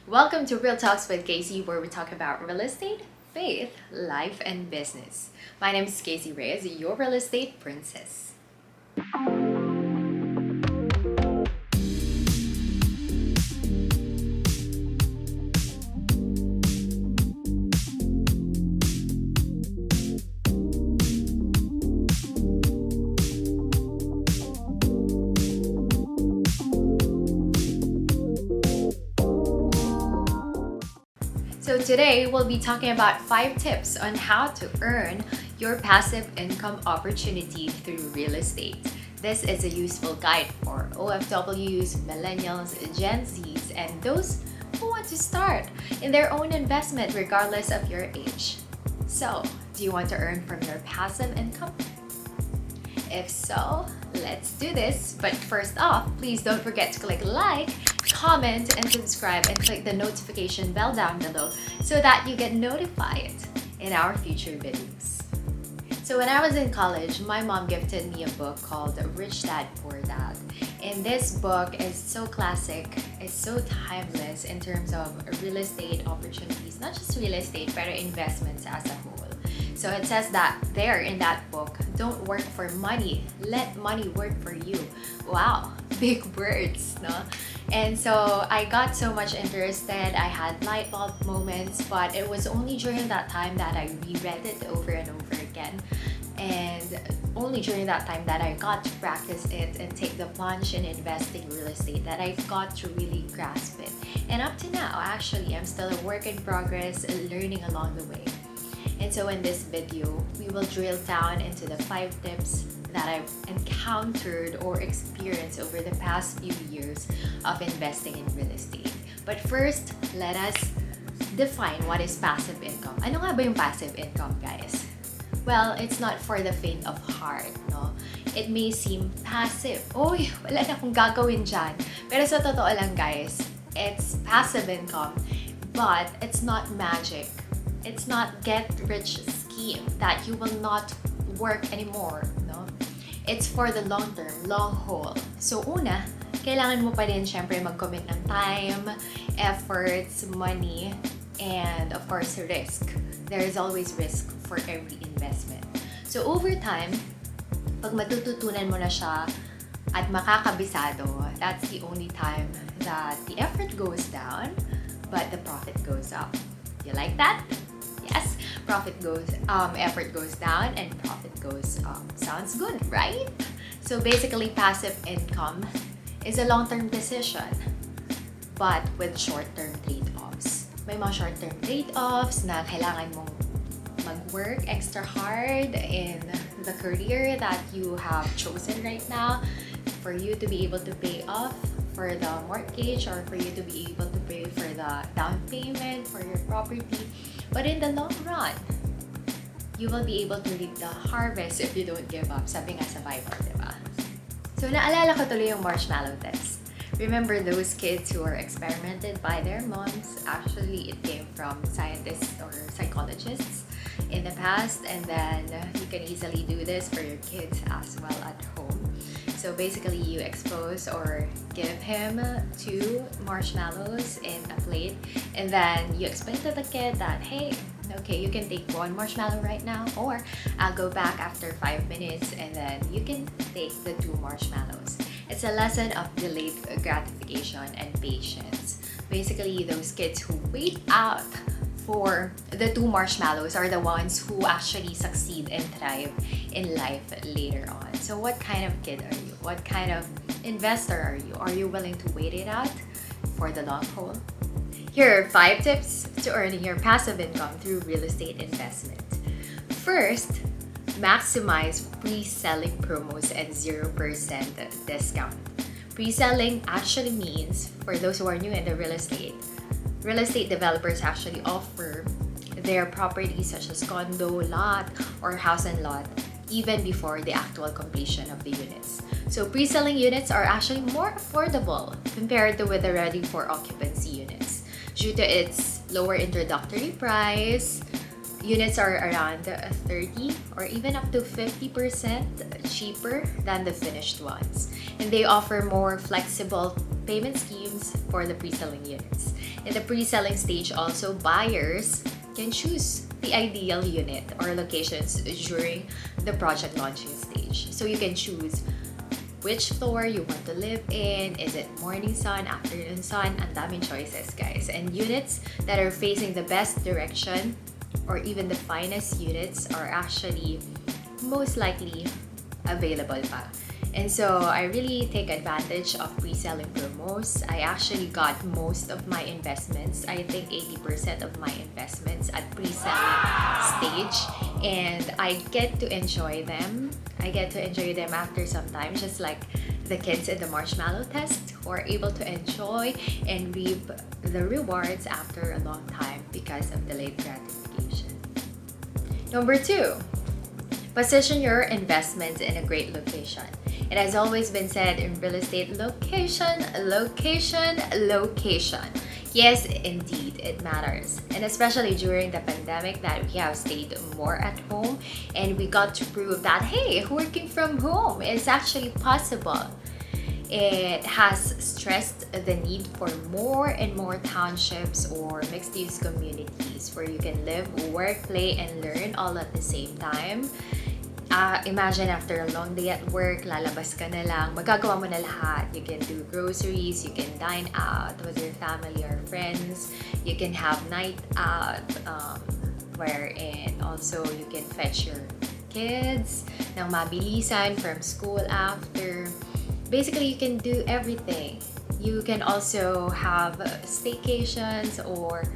Welcome to Real Talks with Casey, where we talk about real estate, faith, life, and business. My name is Casey Reyes, your real estate princess. So today we'll be talking about 5 tips on how to earn your passive income opportunity through real estate. This is a useful guide for OFWs, millennials, Gen Zs, and those who want to start in their own investment regardless of your age. So, do you want to earn from your passive income? If so, let's do this. But first off, please don't forget to click like, comment, and subscribe, and click the notification bell down below so that you get notified in our future videos. So when I was in college, my mom gifted me a book called Rich Dad Poor Dad. And this book is so classic, it's so timeless in terms of real estate opportunities, not just real estate, but investments as a whole. So it says that there in that book, don't work for money, let money work for you. Wow, big words, no? And so I got so much interested, I had light bulb moments, but it was only during that time that I reread it over and over again. And only during that time that I got to practice it and take the plunge in investing in real estate that I got to really grasp it. And up to now, actually, I'm still a work in progress, learning along the way. And so in this video, we will drill down into the 5 tips that I've encountered or experienced over the past few years of investing in real estate. But first, let us define what is passive income. Ano nga ba yung passive income, guys? Well, it's not for the faint of heart, no? It may seem passive. Uy, wala na akong gagawin dyan. Pero sa totoo lang, guys, it's passive income, but it's not magic. It's not get-rich scheme that you will not work anymore, no? It's for the long term, long haul. So una, kailangan mo pa din syempre mag-commit ng time, efforts, money, and of course risk. There is always risk for every investment. So over time, pag matututunan mo na siya at makakabisado, that's the only time that the effort goes down, but the profit goes up. You like that? Yes, effort goes down and profit goes up. Sounds good, right? So basically, passive income is a long-term decision, but with short-term trade-offs. May mga short-term trade-offs na kailangan mong mag-work extra hard in the career that you have chosen right now for you to be able to pay off for the mortgage or for you to be able to pay for the down payment for your property. But in the long run, you will be able to reap the harvest if you don't give up. Sabi nga sa Bible, di ba? So naalala ko tuloy yung marshmallow test. Remember those kids who were experimented by their moms? Actually, it came from scientists or psychologists in the past, and then you can easily do this for your kids as well at home. So basically, you expose or give him 2 marshmallows in a plate, and then you explain to the kid that, hey, okay, you can take 1 marshmallow right now, or I'll go back after 5 minutes and then you can take the 2 marshmallows. It's a lesson of delayed gratification and patience. Basically, those kids who wait out for the 2 marshmallows are the ones who actually succeed and thrive in life later on. So what kind of kid are you? What kind of investor are you? Are you willing to wait it out for the long haul? Here are 5 tips to earning your passive income through real estate investment. First, maximize pre-selling promos and 0% discount. Pre-selling actually means, for those who are new in the real estate developers actually offer their properties such as condo, lot, or house and lot even before the actual completion of the units. So pre-selling units are actually more affordable compared to with the ready for occupancy units. Due to its lower introductory price, units are around 30 or even up to 50% cheaper than the finished ones. And they offer more flexible payment schemes for the pre-selling units. In the pre-selling stage also, buyers can choose the ideal unit or locations during the project launching stage. So you can choose which floor you want to live in. Is it morning sun, afternoon sun? Ang daming choices, guys. And units that are facing the best direction or even the finest units are actually most likely available pa. And so I really take advantage of pre-selling promos. I actually got most of my investments, I think 80% of my investments at pre-selling stage, and I get to enjoy them. I get to enjoy them after some time, just like the kids in the marshmallow test who are able to enjoy and reap the rewards after a long time because of delayed gratification. Number 2, position your investments in a great location. It has always been said in real estate, location, location, location. Yes, indeed, it matters. And especially during the pandemic that we have stayed more at home and we got to prove that, hey, working from home is actually possible. It has stressed the need for more and more townships or mixed-use communities where you can live, work, play, and learn all at the same time. Imagine after a long day at work, lalabas ka na lang, magagawa mo na lahat. You can do groceries, you can dine out with your family or friends, you can have night out, wherein also you can fetch your kids ng mabilisan from school after. Basically, you can do everything. You can also have staycations or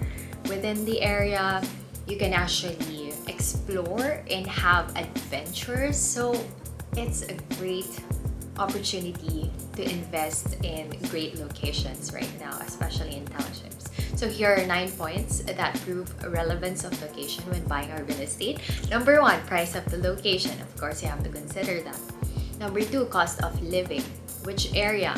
within the area. You can actually explore and have adventures. So it's a great opportunity to invest in great locations right now, especially in townships. So here are 9 points that prove relevance of location when buying a real estate. Number 1, price of the location. Of course, you have to consider that. Number 2, cost of living. Which area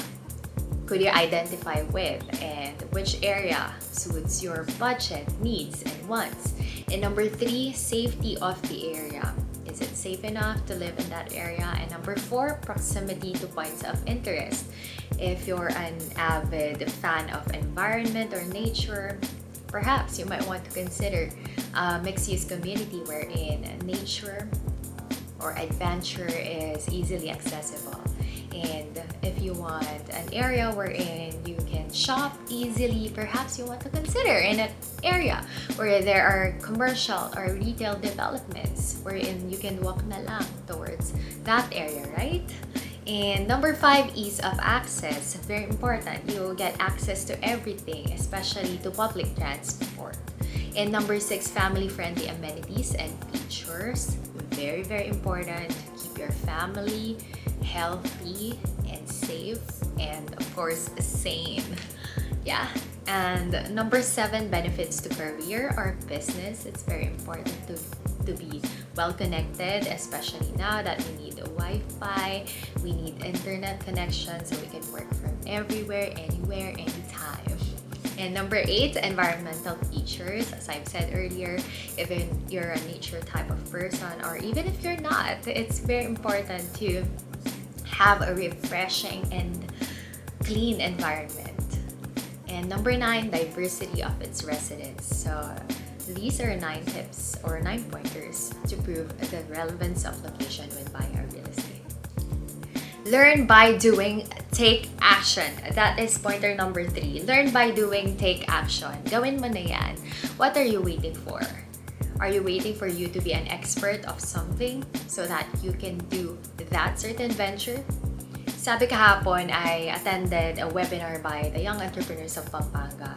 could you identify with, and which area suits your budget, needs, and wants? And number 3, safety of the area. Is it safe enough to live in that area? And number 4, proximity to points of interest. If you're an avid fan of environment or nature, perhaps you might want to consider a mixed-use community wherein nature or adventure is easily accessible. And if you want an area wherein you can shop easily, perhaps you want to consider in an area where there are commercial or retail developments wherein you can walk na lang towards that area, right? And number 5, ease of access. Very important. You'll get access to everything, especially to public transport. And number 6, family-friendly amenities and features. Very, very important. Keep your family healthy and safe, and of course sane. Yeah. And number 7, benefits to career or business. It's very important to be well connected, especially now that we need a Wi-Fi, we need internet connection so we can work from everywhere, anywhere, anytime. And number 8, environmental features. As I've said earlier, if you're a nature type of person, or even if you're not, it's very important to have a refreshing and clean environment. And number 9, diversity of its residents. So these are 9 tips or 9 pointers to prove the relevance of location when buying a real estate. Learn by doing, take action. That is pointer number 3. Learn by doing, take action. Gawin mo na yan. What are you waiting for? Are you waiting for you to be an expert of something so that you can do that certain venture? Sabi kahapon, I attended a webinar by the Young Entrepreneurs of Pampanga.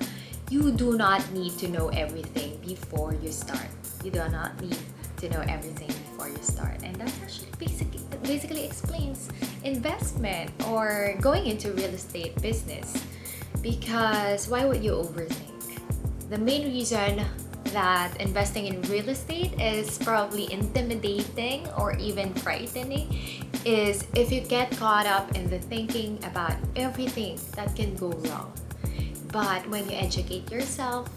You do not need to know everything before you start. You do not need to know everything before you start. And that actually basically explains investment or going into real estate business. Because why would you overthink? The main reason that investing in real estate is probably intimidating or even frightening is if you get caught up in the thinking about everything that can go wrong. But when you educate yourself,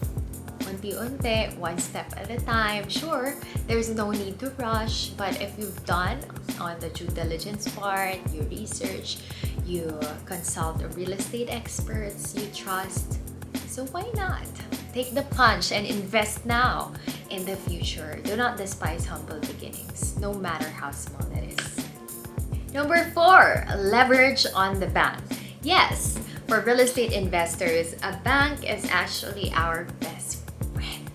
unti-unti, one step at a time. Sure, there's no need to rush, but if you've done on the due diligence part, you research, you consult real estate experts you trust, so why not? Take the plunge and invest now in the future. Do not despise humble beginnings, no matter how small it is. Number 4, leverage on the bank. Yes, for real estate investors, a bank is actually our best friend.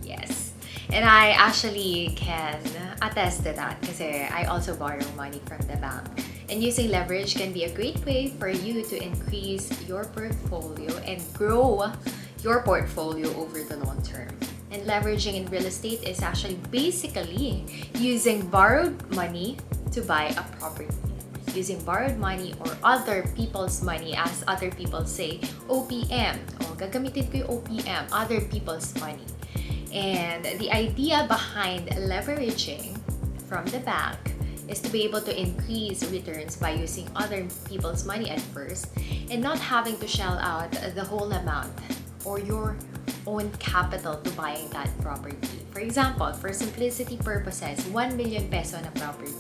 Yes. And I actually can attest to that kasi I also borrow money from the bank. And using leverage can be a great way for you to increase your portfolio and grow your portfolio over the long term. And leveraging in real estate is actually basically using borrowed money to buy a property. Using borrowed money or other people's money, as other people say, OPM. O, gagamitin ko yung OPM, other people's money. And the idea behind leveraging from the bank is to be able to increase returns by using other people's money at first and not having to shell out the whole amount or your own capital to buying that property. For example, for simplicity purposes, 1 million peso na property.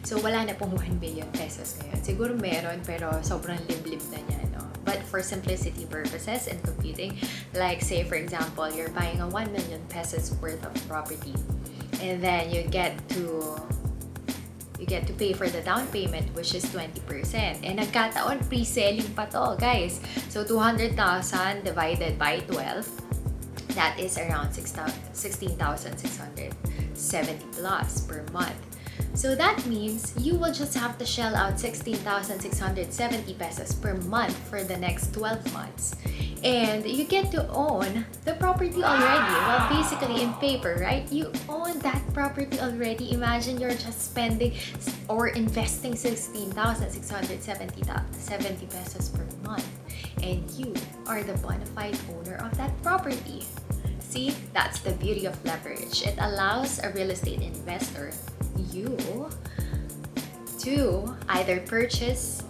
So, wala na pong 1 billion pesos ngayon. Siguro meron, pero sobrang limlim na niya, no? But for simplicity purposes and computing, like say, for example, you're buying a 1 million pesos worth of property. And then you get to pay for the down payment, which is 20%. And nagkataon, pre-selling pa to, guys. So, 200,000 divided by 12, that is around 16,670 plus per month. So that means you will just have to shell out 16,670 pesos per month for the next 12 months. And you get to own the property already. Well, basically in paper, right? You own that property already. Imagine you're just spending or investing 16,670 pesos per month. And you are the bona fide owner of that property. See, that's the beauty of leverage. It allows a real estate investor, you, to either purchase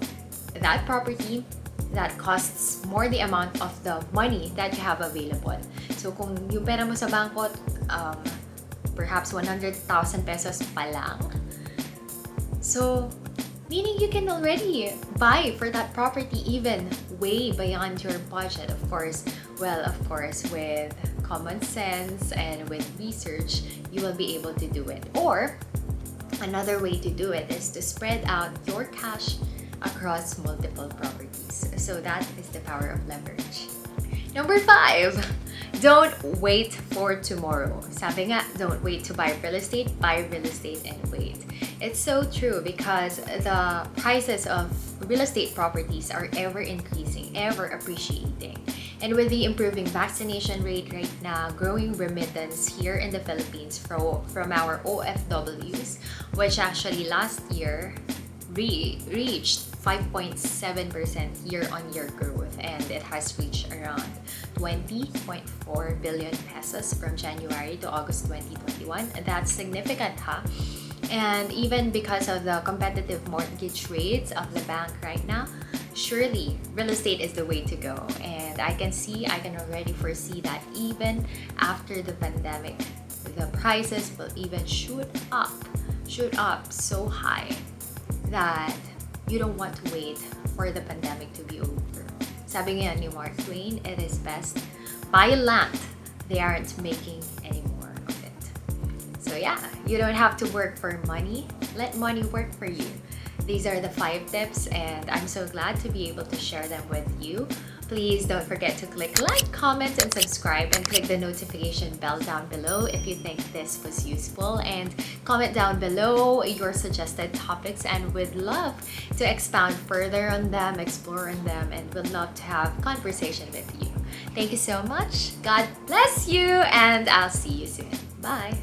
that property that costs more the amount of the money that you have available. So kung yung pera mo sa bangko, perhaps 100,000 pesos pa lang. So, meaning you can already buy for that property even way beyond your budget, of course. Well, of course, with common sense and with research, you will be able to do it. Or, another way to do it is to spread out your cash across multiple properties. So that is the power of leverage. Number 5, don't wait for tomorrow. Sabi nga, don't wait to buy real estate and wait. It's so true because the prices of real estate properties are ever increasing, ever appreciating. And with the improving vaccination rate right now, growing remittance here in the Philippines from our OFWs, which actually last year reached 5.7% year-on-year growth, and it has reached around 20.4 billion pesos from January to August 2021. That's significant, huh? And even because of the competitive mortgage rates of the bank right now, surely real estate is the way to go. And I can already foresee that even after the pandemic, the prices will even shoot up so high that you don't want to wait for the pandemic to be over. Sabi nga ni Mark Twain, it is best buy land they aren't making any more of it. So yeah, you don't have to work for money. Let money work for you. These are the 5 tips, and I'm so glad to be able to share them with you. Please don't forget to click like, comment, and subscribe, and click the notification bell down below if you think this was useful, and comment down below your suggested topics, and we'd love to expound further on them, explore on them, and would love to have conversation with you. Thank you so much. God bless you, and I'll see you soon. Bye.